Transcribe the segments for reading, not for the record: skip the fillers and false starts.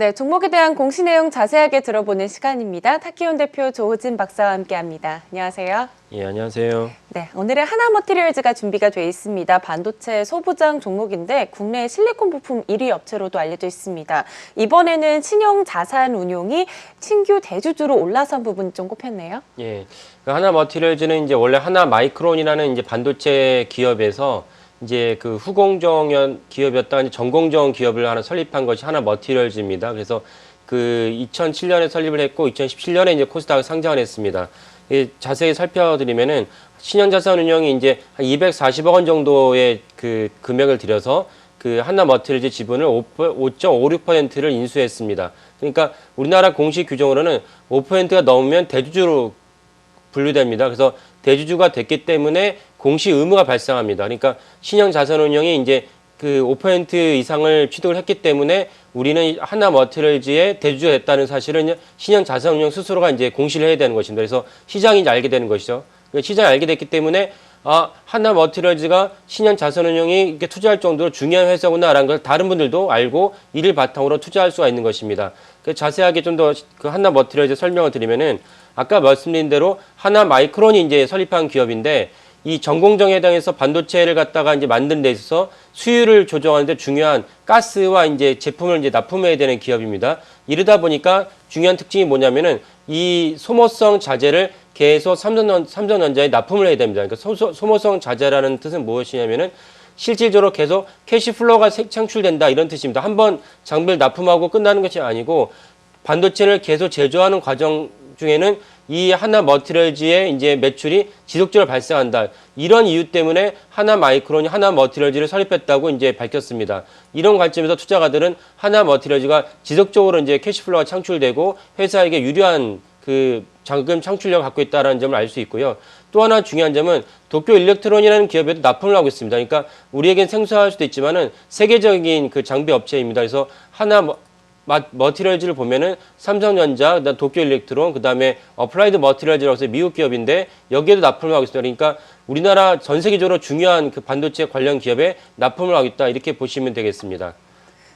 네, 종목에 대한 공시 내용 자세하게 들어보는 시간입니다. 타키온 대표 조호진 박사와 함께합니다. 안녕하세요. 예, 안녕하세요. 네, 오늘은 하나머티리얼즈가 준비가 돼 있습니다. 반도체 소부장 종목인데 국내 실리콘 부품 1위 업체로도 알려져 있습니다. 이번에는 신용 자산 운용이 신규 대주주로 올라선 부분이 좀 꼽혔네요. 예, 그 하나머티리얼즈는 이제 원래 하나마이크론이라는 이제 반도체 기업에서 이제 그 후공정 기업이었다가 이제 전공정 기업을 하나 설립한 것이 하나머티리얼즈입니다. 그래서 그 2007년에 설립을 했고 2017년에 이제 코스닥에 상장을 했습니다. 자세히 살펴드리면은 신용자산운용이 이제 한 240억 원 정도의 그 금액을 들여서 그 하나머티리얼즈 지분을 5.56%를 인수했습니다. 그러니까 우리나라 공식 규정으로는 5%가 넘으면 대주주로 분류됩니다. 그래서 대주주가 됐기 때문에 공시 의무가 발생합니다. 그러니까 신용자산운용이 이제 그 5% 이상을 취득을 했기 때문에 우리는 하나머티리얼즈의 대주주가 됐다는 사실은 신용자산운용 스스로가 이제 공시를 해야 되는 것입니다. 그래서 시장이 이제 알게 되는 것이죠. 시장이 알게 됐기 때문에 하나머티리얼즈가 신용자산운용이 이렇게 투자할 정도로 중요한 회사구나라는 걸 다른 분들도 알고 이를 바탕으로 투자할 수가 있는 것입니다. 자세하게 좀 더 그 하나머티리얼즈 설명을 드리면은 아까 말씀드린 대로 하나마이크론이 이제 설립한 기업인데 이 전공정에 해당해서 반도체를 갖다가 이제 만드는 데 있어서 수율을 조정하는데 중요한 가스와 이제 제품을 이제 납품해야 되는 기업입니다. 이러다 보니까 중요한 특징이 뭐냐면은 이 소모성 자재를 계속 삼성전자에 납품을 해야 됩니다. 그러니까 소모성 자재라는 뜻은 무엇이냐면은 실질적으로 계속 캐시플로우가 창출된다 이런 뜻입니다. 한번 장비를 납품하고 끝나는 것이 아니고 반도체를 계속 제조하는 과정 중에는 이 하나머티리얼즈의 이제 매출이 지속적으로 발생한다. 이런 이유 때문에 하나마이크론이 하나머티리얼즈를 설립했다고 이제 밝혔습니다. 이런 관점에서 투자가들은 하나머티리얼즈가 지속적으로 이제 캐시플로우가 창출되고 회사에게 유리한 그 자금 창출력을 갖고 있다는 점을 알 수 있고요. 또 하나 중요한 점은 도쿄일렉트론이라는 기업에도 납품을 하고 있습니다. 그러니까 우리에겐 생소할 수도 있지만은 세계적인 그 장비 업체입니다. 그래서 머티리얼즈를 보면은 삼성전자, 그다음 도쿄일렉트론, 그다음에 어플라이드 머티리얼즈라고 해서 미국 기업인데 여기에도 납품을 하고 있습니다. 그러니까 우리나라 전 세계적으로 중요한 그 반도체 관련 기업에 납품을 하고 있다 이렇게 보시면 되겠습니다.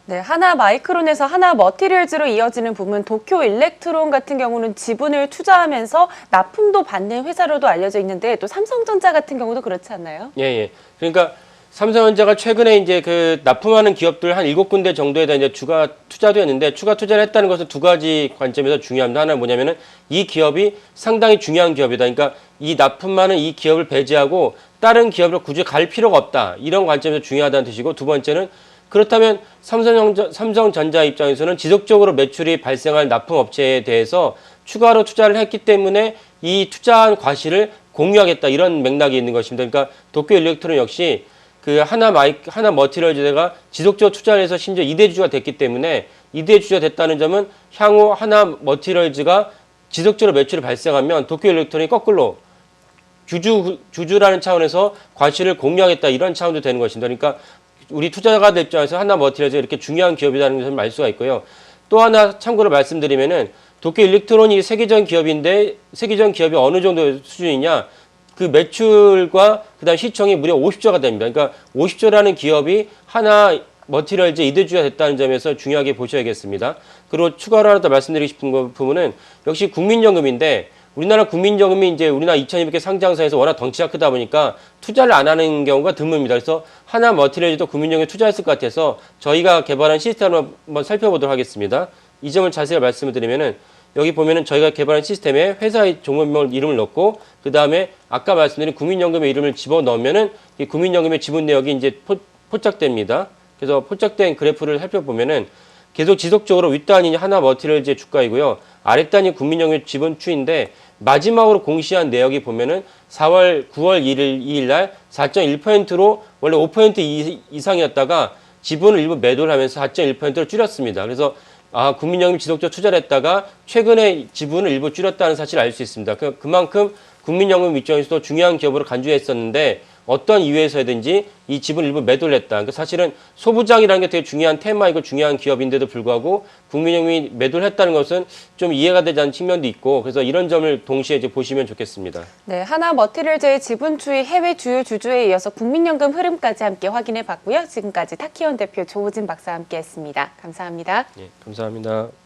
네, 하나마이크론에서 하나머티리얼즈로 이어지는 부분 도쿄일렉트론 같은 경우는 지분을 투자하면서 납품도 받는 회사로도 알려져 있는데 또 삼성전자 같은 경우도 그렇지 않나요? 예. 그러니까 삼성전자가 최근에 이제 그 납품하는 기업들 한 7군데 정도에다 이제 추가 투자도 했는데 추가 투자를 했다는 것은 두 가지 관점에서 중요합니다. 하나는 뭐냐면은 이 기업이 상당히 중요한 기업이다. 그러니까 이 납품하는 이 기업을 배제하고 다른 기업으로 굳이 갈 필요가 없다. 이런 관점에서 중요하다는 뜻이고 두 번째는 그렇다면 삼성전자 입장에서는 지속적으로 매출이 발생할 납품업체에 대해서 추가로 투자를 했기 때문에 이 투자한 과실을 공유하겠다. 이런 맥락이 있는 것입니다. 그러니까 도쿄일렉트론 역시 그 하나머티리얼즈가 지속적으로 투자를 해서 심지어 2대 주주가 됐기 때문에 2대 주주가 됐다는 점은 향후 하나머티리얼즈가 지속적으로 매출이 발생하면 도쿄일렉트론이 거꾸로 주주라는 차원에서 과실을 공유하겠다 이런 차원도 되는 것입니다. 그러니까 우리 투자가들 입장에서 하나머티리얼즈가 이렇게 중요한 기업이라는 것을 알 수가 있고요. 또 하나 참고로 말씀드리면은 도쿄일렉트론이 세계적 기업인데 세계적 기업이 어느 정도 수준이냐? 그 매출과 그다음 시총이 무려 50조가 됩니다. 그러니까 50조라는 기업이 하나머티리얼즈 2대주가 됐다는 점에서 중요하게 보셔야겠습니다. 그리고 추가로 하나 더 말씀드리고 싶은 부분은 역시 국민연금인데 우리나라 국민연금이 이제 우리나라 2,200개 상장사에서 워낙 덩치가 크다 보니까 투자를 안 하는 경우가 드뭅니다. 그래서 하나머티리얼즈도 국민연금에 투자했을 것 같아서 저희가 개발한 시스템을 한번 살펴보도록 하겠습니다. 이 점을 자세히 말씀을 드리면은 여기 보면은 저희가 개발한 시스템에 회사의 종목명 이름을 넣고 그 다음에 아까 말씀드린 국민연금의 이름을 집어넣으면은 이 국민연금의 지분 내역이 이제 포착됩니다. 그래서 포착된 그래프를 살펴보면은 계속 지속적으로 윗단이 하나머티리얼즈의 주가이고요. 아랫단이 국민연금의 지분 추인데 마지막으로 공시한 내역이 보면은 9월 2일 날 4.1%로 원래 5% 이상이었다가 지분을 일부 매도를 하면서 4.1%로 줄였습니다. 그래서 국민연금이 지속적으로 투자를 했다가 최근에 지분을 일부 줄였다는 사실을 알 수 있습니다. 그만큼 국민연금 입장에서도 중요한 기업으로 간주했었는데 어떤 이유에서든지 이 지분 일부 매도를 했다. 그러니까 사실은 소부장이라는 게 되게 중요한 테마이고 중요한 기업인데도 불구하고 국민연금이 매도를 했다는 것은 좀 이해가 되지 않는 측면도 있고 그래서 이런 점을 동시에 이제 보시면 좋겠습니다. 네, 하나머티리얼즈의 지분 추이 해외 주요 주주에 이어서 국민연금 흐름까지 함께 확인해 봤고요. 지금까지 타키원 대표 조우진 박사와 함께했습니다. 감사합니다. 예, 감사합니다.